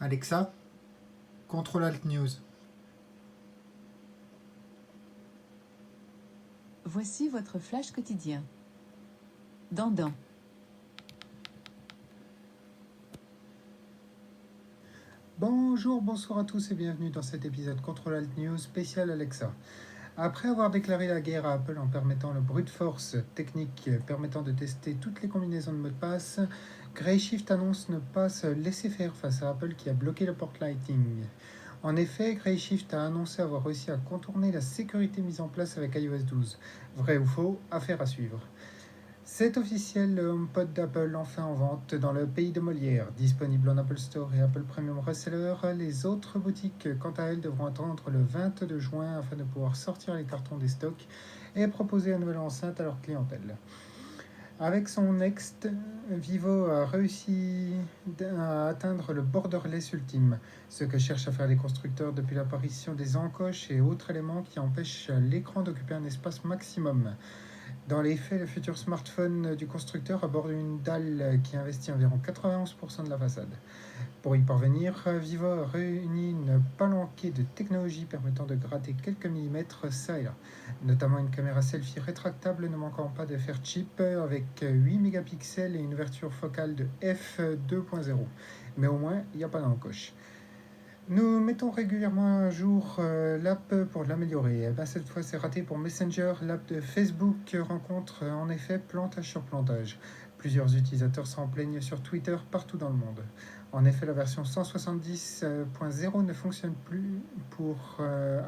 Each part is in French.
Alexa, Control Alt News. Voici votre flash quotidien. Dandan. Bonjour, bonsoir à tous et bienvenue dans cet épisode Control Alt News spécial Alexa. Après avoir déclaré la guerre à Apple en permettant le brute force technique permettant de tester toutes les combinaisons de mots de passe, Grayshift annonce ne pas se laisser faire face à Apple qui a bloqué le port Lightning. En effet, Grayshift a annoncé avoir réussi à contourner la sécurité mise en place avec iOS 12. Vrai ou faux, affaire à suivre. C'est officiel, le HomePod d'Apple enfin en vente dans le pays de Molière. Disponible en Apple Store et Apple Premium Reseller, les autres boutiques, quant à elles, devront attendre le 22 juin afin de pouvoir sortir les cartons des stocks et proposer une nouvelle enceinte à leur clientèle. Avec son Next, Vivo a réussi à atteindre le borderless ultime, ce que cherchent à faire les constructeurs depuis l'apparition des encoches et autres éléments qui empêchent l'écran d'occuper un espace maximum. Dans les faits, le futur smartphone du constructeur aborde une dalle qui investit environ 91% de la façade. Pour y parvenir, Vivo a réuni une palanquée de technologies permettant de gratter quelques millimètres ça et là, notamment une caméra selfie rétractable ne manquant pas de faire cheap avec 8 mégapixels et une ouverture focale de f2.0. Mais au moins, il n'y a pas d'encoche. Nous mettons régulièrement à jour l'app pour l'améliorer. Cette fois, c'est raté pour Messenger. L'app de Facebook rencontre en effet plantage sur plantage. Plusieurs utilisateurs s'en plaignent sur Twitter partout dans le monde. En effet, la version 170.0 ne fonctionne plus pour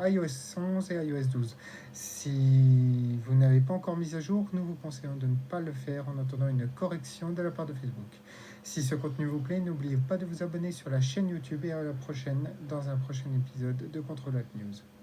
iOS 11 et iOS 12. Si vous n'avez pas encore mis à jour, nous vous conseillons de ne pas le faire en attendant une correction de la part de Facebook. Si ce contenu vous plaît, n'oubliez pas de vous abonner sur la chaîne YouTube et à la prochaine dans un prochain épisode de Control Alt News.